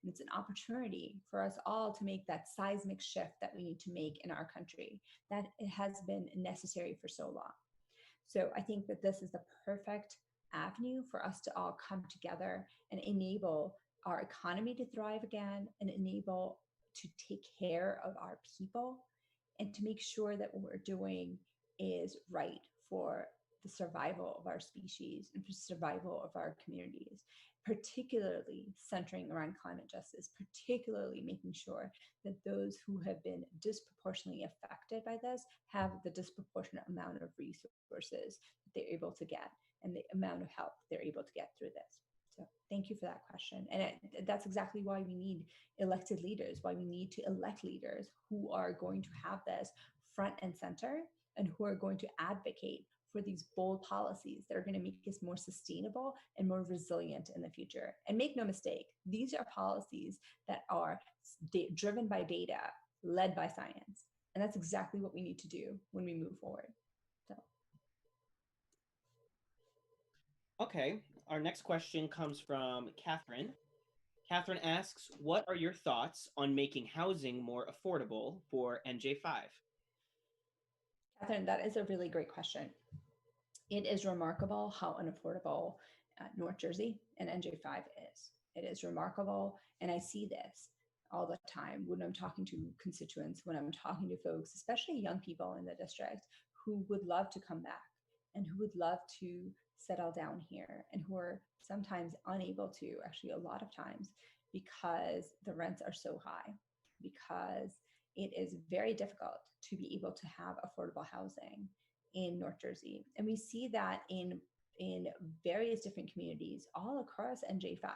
And it's an opportunity for us all to make that seismic shift that we need to make in our country, that it has been necessary for so long. So I think that this is the perfect avenue for us to all come together and enable our economy to thrive again and enable to take care of our people and to make sure that what we're doing is right for the survival of our species and for survival of our communities, particularly centering around climate justice, particularly making sure that those who have been disproportionately affected by this have the disproportionate amount of resources that they're able to get and the amount of help they're able to get through this. So thank you for that question. And that's exactly why we need elected leaders, why we need to elect leaders who are going to have this front and center and who are going to advocate for these bold policies that are going to make us more sustainable and more resilient in the future. And make no mistake, these are policies that are driven by data, led by science. And that's exactly what we need to do when we move forward. So. Okay, our next question comes from Catherine. Catherine asks, what are your thoughts on making housing more affordable for NJ5? Catherine, that is a really great question. It is remarkable how unaffordable North Jersey and NJ5 is. It is remarkable, and I see this all the time when I'm talking to constituents, when I'm talking to folks, especially young people in the district who would love to come back and who would love to settle down here and who are sometimes unable to, actually a lot of times, because the rents are so high, because it is very difficult to be able to have affordable housing in North Jersey. And we see that in various different communities all across NJ5.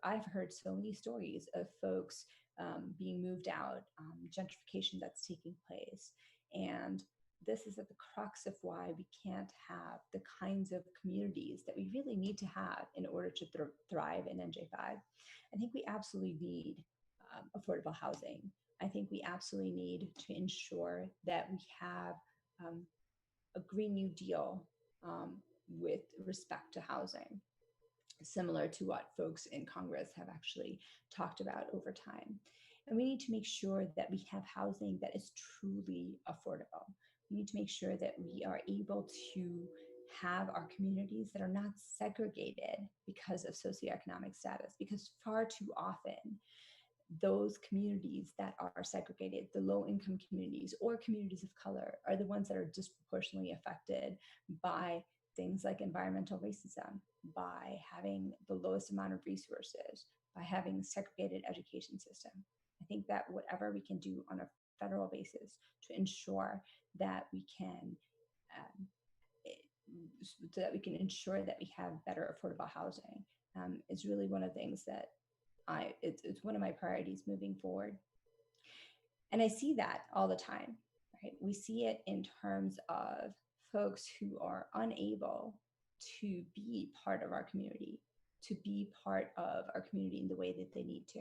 I've heard so many stories of folks being moved out, gentrification that's taking place. And this is at the crux of why we can't have the kinds of communities that we really need to have in order to thrive in NJ5. I think we absolutely need affordable housing. I think we absolutely need to ensure that we have a Green New Deal with respect to housing, similar to what folks in Congress have actually talked about over time. And we need to make sure that we have housing that is truly affordable. We need to make sure that we are able to have our communities that are not segregated because of socioeconomic status, because far too often those communities that are segregated, the low-income communities or communities of color, are the ones that are disproportionately affected by things like environmental racism, by having the lowest amount of resources, by having a segregated education system. I think that whatever we can do on a federal basis to ensure that we can ensure that we have better affordable housing is really one of the things that it's one of my priorities moving forward. And I see that all the time, right? We see it in terms of folks who are unable to be part of our community, to be part of our community in the way that they need to.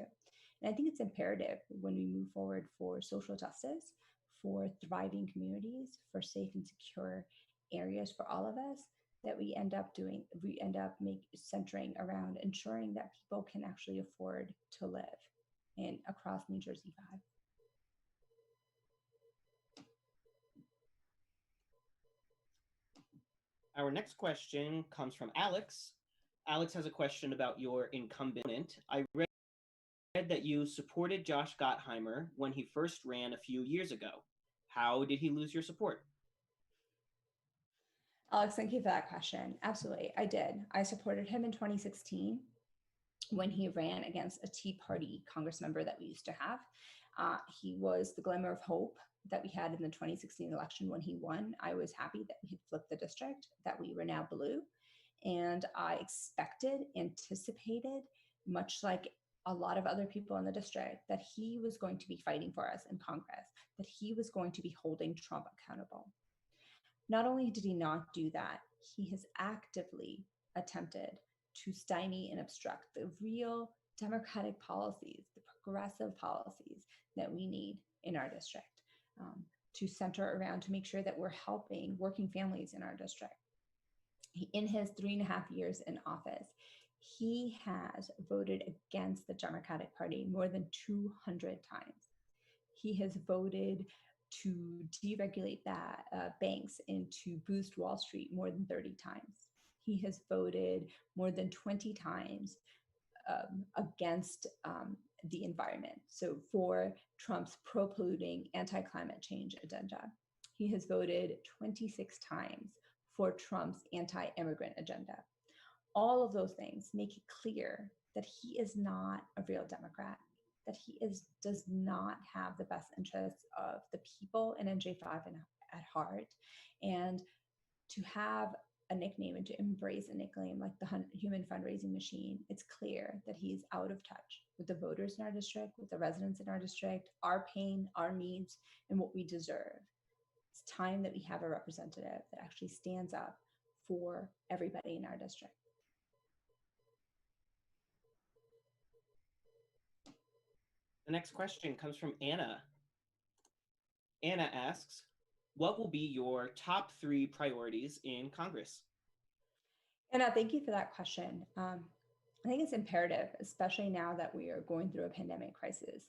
And I think it's imperative when we move forward for social justice, for thriving communities, for safe and secure areas for all of us, that we end up centering around ensuring that people can actually afford to live across New Jersey 5. Our next question comes from Alex. Alex has a question about your incumbent. I read that you supported Josh Gottheimer when he first ran a few years ago. How did he lose your support? Alex, thank you for that question. Absolutely, I did. I supported him in 2016 when he ran against a Tea Party Congress member that we used to have. He was the glimmer of hope that we had in the 2016 election when he won. I was happy that we had flipped the district, that we were now blue. And I anticipated, much like a lot of other people in the district, that he was going to be fighting for us in Congress, that he was going to be holding Trump accountable. Not only did he not do that, he has actively attempted to stymie and obstruct the real democratic policies, the progressive policies that we need in our district, to center around, to make sure that we're helping working families in our district. In his 3.5 years in office, He has voted against the Democratic Party more than 200 times. He has voted to deregulate that banks and to boost Wall Street more than 30 times. He has voted more than 20 times against the environment. So for Trump's pro-polluting, anti-climate change agenda. He has voted 26 times for Trump's anti-immigrant agenda. All of those things make it clear that he is not a real Democrat, that he does not have the best interests of the people in NJ5 at heart. And to have a nickname and to embrace a nickname like the human fundraising machine, it's clear that he's out of touch with the voters in our district, with the residents in our district, our pain, our needs, and what we deserve. It's time that we have a representative that actually stands up for everybody in our district. The next question comes from Anna. Anna asks, what will be your top 3 priorities in Congress? Anna, thank you for that question. I think it's imperative, especially now that we are going through a pandemic crisis,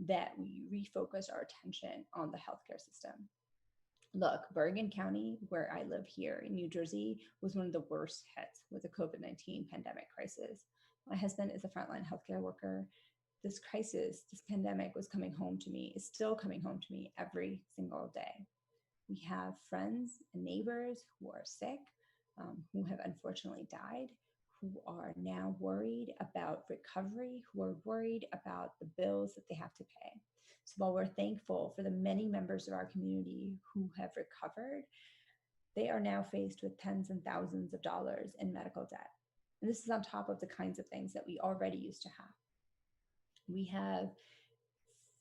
that we refocus our attention on the healthcare system. Look, Bergen County, where I live here in New Jersey, was one of the worst hits with the COVID-19 pandemic crisis. My husband is a frontline healthcare worker. This crisis, this pandemic was coming home to me, is still coming home to me every single day. We have friends and neighbors who are sick, who have unfortunately died, who are now worried about recovery, who are worried about the bills that they have to pay. So while we're thankful for the many members of our community who have recovered, they are now faced with tens and thousands of dollars in medical debt. And this is on top of the kinds of things that we already used to have. We have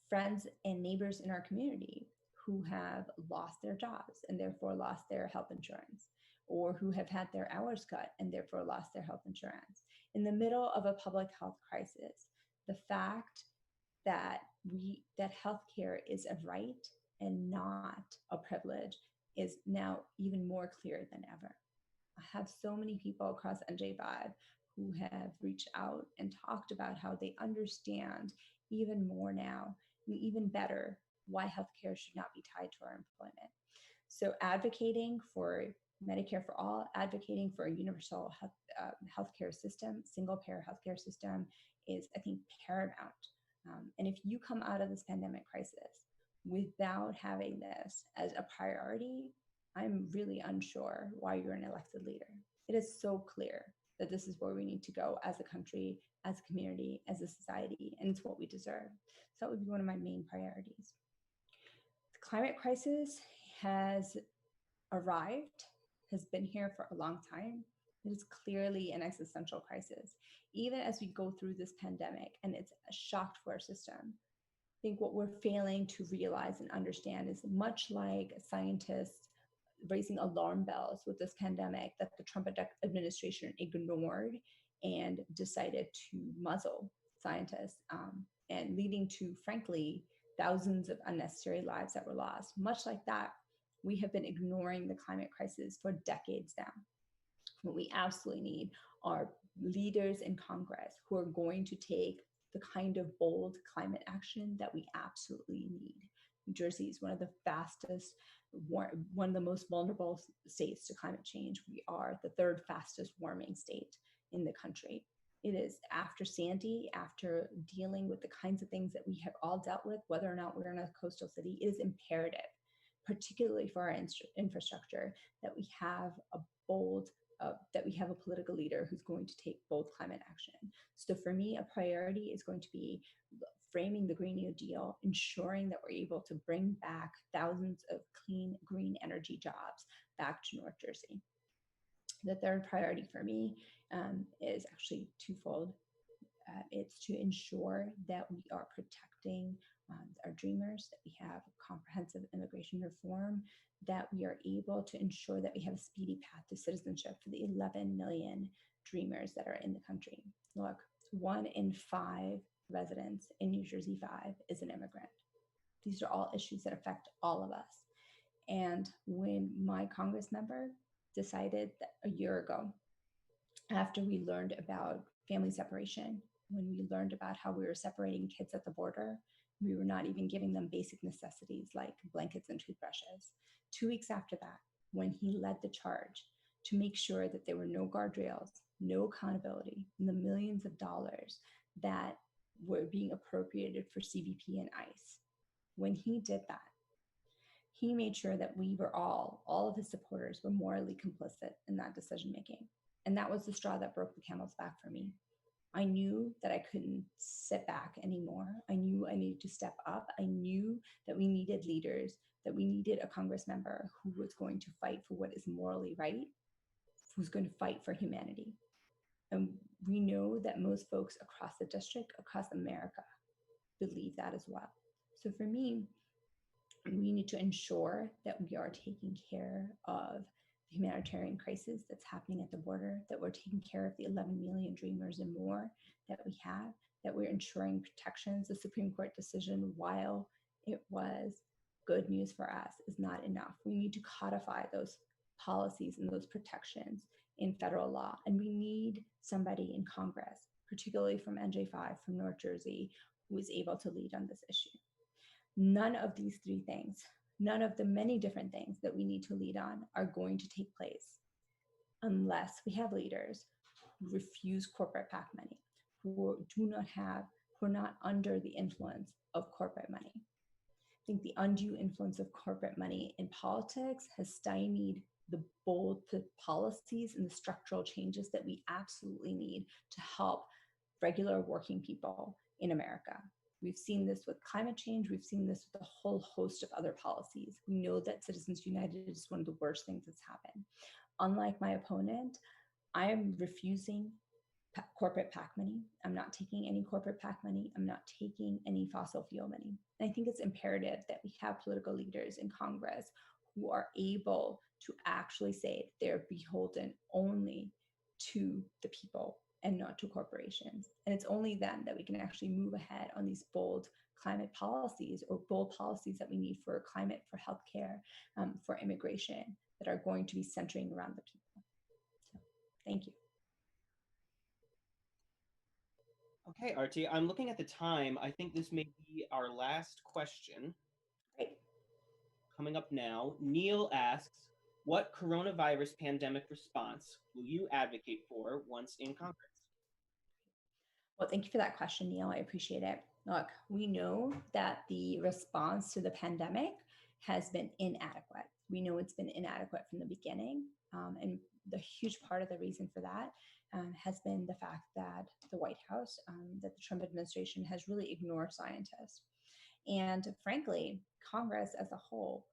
friends and neighbors in our community who have lost their jobs and therefore lost their health insurance, or who have had their hours cut and therefore lost their health insurance. In the middle of a public health crisis, the fact that healthcare is a right and not a privilege is now even more clear than ever. I have so many people across NJ5 who have reached out and talked about how they understand even more now, and even better, why healthcare should not be tied to our employment. So advocating for Medicare for all, advocating for a universal healthcare system, single payer healthcare system is, I think, paramount. And if you come out of this pandemic crisis without having this as a priority, I'm really unsure why you're an elected leader. It is so clear that this is where we need to go as a country, as a community, as a society, and it's what we deserve. So that would be one of my main priorities. The climate crisis has arrived, has been here for a long time. It is clearly an existential crisis. Even as we go through this pandemic, and it's a shock to our system, I think what we're failing to realize and understand is much like scientists raising alarm bells with this pandemic that the Trump administration ignored and decided to muzzle scientists, and leading to, frankly, thousands of unnecessary lives that were lost. Much like that, we have been ignoring the climate crisis for decades now. What we absolutely need are leaders in Congress who are going to take the kind of bold climate action that we absolutely need. New Jersey is one of the fastest, one of the most vulnerable states to climate change. We are the 3rd fastest warming state in the country. It is after Sandy, after dealing with the kinds of things that we have all dealt with, whether or not we're in a coastal city, it is imperative, particularly for our infrastructure, that we have a bold, that we have a political leader who's going to take bold climate action. So for me, a priority is going to be framing the Green New Deal, ensuring that we're able to bring back thousands of clean, green energy jobs back to North Jersey. The 3rd priority for me is actually twofold. It's to ensure that we are protecting our dreamers, that we have comprehensive immigration reform, that we are able to ensure that we have a speedy path to citizenship for the 11 million dreamers that are in the country. Look, 1 in 5 residents in New Jersey 5 is an immigrant. These are all issues that affect all of us. And when my Congress member decided that a year ago, after we learned about family separation, when we learned about how we were separating kids at the border. We were not even giving them basic necessities like blankets and toothbrushes. 2 weeks after that, when he led the charge to make sure that there were no guardrails, no accountability, and the millions of dollars that were being appropriated for CBP and ICE, when he did that, he made sure that we were all of his supporters were morally complicit in that decision making. And that was the straw that broke the camel's back for me. I knew that I couldn't sit back anymore. I knew I needed to step up. I knew that we needed leaders, that we needed a Congress member who was going to fight for what is morally right, who's going to fight for humanity. And we know that most folks across the district, across America, believe that as well. So for me, we need to ensure that we are taking care of the humanitarian crisis that's happening at the border, that we're taking care of the 11 million dreamers and more that we have, that we're ensuring protections. The Supreme Court decision, while it was good news for us, is not enough. We need to codify those policies and those protections in federal law. And we need somebody in Congress, particularly from NJ5, from North Jersey, who is able to lead on this issue. None of these three things, none of the many different things that we need to lead on are going to take place unless we have leaders who refuse corporate PAC money, who are not under the influence of corporate money. I think the undue influence of corporate money in politics has stymied the bold policies and the structural changes that we absolutely need to help regular working people in America. We've seen this with climate change. We've seen this with a whole host of other policies. We know that Citizens United is one of the worst things that's happened. Unlike my opponent, I am refusing corporate PAC money. I'm not taking any corporate PAC money. I'm not taking any fossil fuel money. And I think it's imperative that we have political leaders in Congress who are able to actually say they're beholden only to the people and not to corporations. And it's only then that we can actually move ahead on these bold climate policies or bold policies that we need for climate, for healthcare, for immigration, that are going to be centering around the people. So, thank you. Okay, Arati, I'm looking at the time. I think this may be our last question. Great. Coming up now, Neil asks, what coronavirus pandemic response will you advocate for once in Congress? Well, thank you for that question, Neil. I appreciate it. Look, we know that the response to the pandemic has been inadequate. We know it's been inadequate from the beginning. And the huge part of the reason for that has been the fact that the White House, that the Trump administration has really ignored scientists. And frankly, Congress as a whole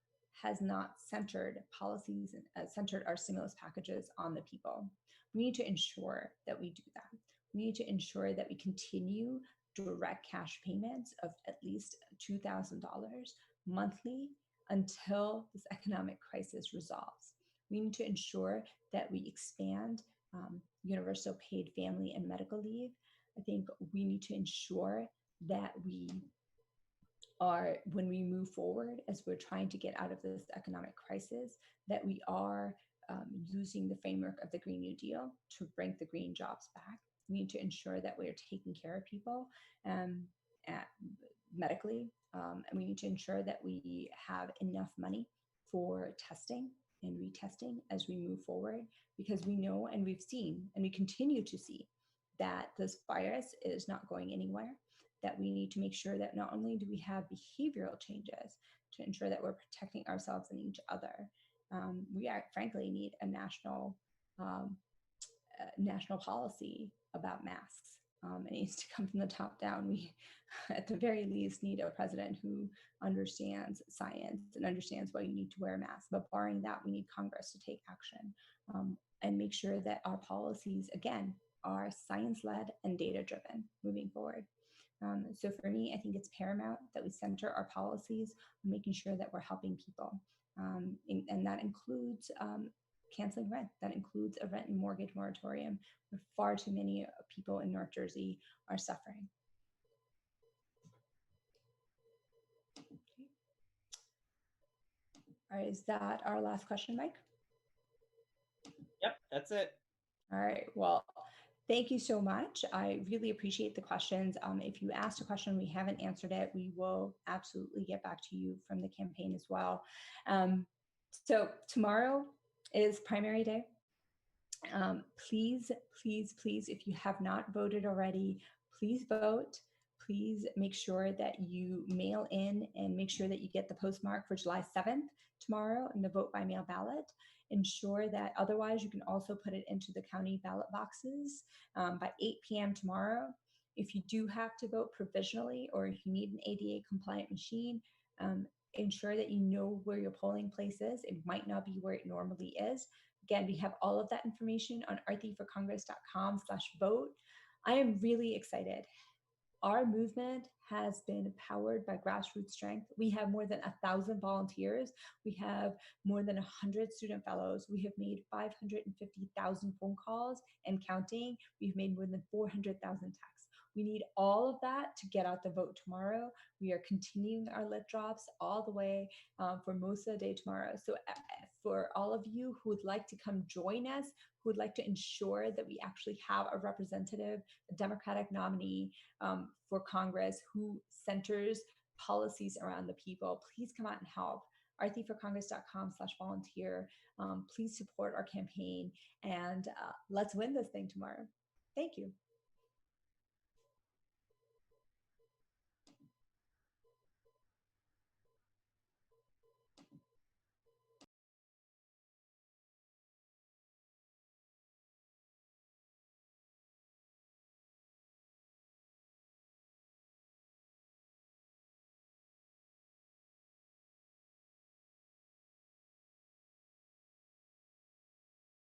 has not centered policies and centered our stimulus packages on the people. We need to ensure that we do that. We need to ensure that we continue direct cash payments of at least $2,000 monthly until this economic crisis resolves. We need to ensure that we expand universal paid family and medical leave. I think we need to ensure that when we move forward, as we're trying to get out of this economic crisis, that we are using the framework of the Green New Deal to bring the green jobs back. We need to ensure that we're taking care of people medically, and we need to ensure that we have enough money for testing and retesting as we move forward, because we know and we've seen and we continue to see that this virus is not going anywhere, that we need to make sure that not only do we have behavioral changes to ensure that we're protecting ourselves and each other, we frankly need a national policy about masks. It needs to come from the top down. We, at the very least, need a president who understands science and understands why you need to wear a mask. But barring that, we need Congress to take action and make sure that our policies, again, are science-led and data-driven moving forward. So for me, I think it's paramount that we center our policies on making sure that we're helping people. And that includes canceling rent. That includes a rent and mortgage moratorium, where far too many people in North Jersey are suffering. Okay. All right, is that our last question, Mike? Yep, that's it. All right, well, Thank you so much. I really appreciate the questions. If you asked a question, we haven't answered it, we will absolutely get back to you from the campaign as well. So tomorrow is primary day. Please, please, please, if you have not voted already, please vote. Please make sure that you mail in and make sure that you get the postmark for July 7th tomorrow in the vote by mail ballot. Ensure that otherwise you can also put it into the county ballot boxes by 8 p.m. tomorrow. If you do have to vote provisionally or if you need an ADA compliant machine, ensure that you know where your polling place is. It might not be where it normally is. Again, we have all of that information on aratiforcongress.com/vote. I am really excited. Our movement has been powered by grassroots strength. We have more than 1,000 volunteers. We have more than 100 student fellows. We have made 550,000 phone calls and counting. We've made more than 400,000 texts. We need all of that to get out the vote tomorrow. We are continuing our lit drops all the way for most of the day tomorrow. So for all of you who would like to come join us, who would like to ensure that we actually have a representative, a Democratic nominee for Congress who centers policies around the people, please come out and help. aratiforcongress.com/volunteer. Please support our campaign and let's win this thing tomorrow. Thank you.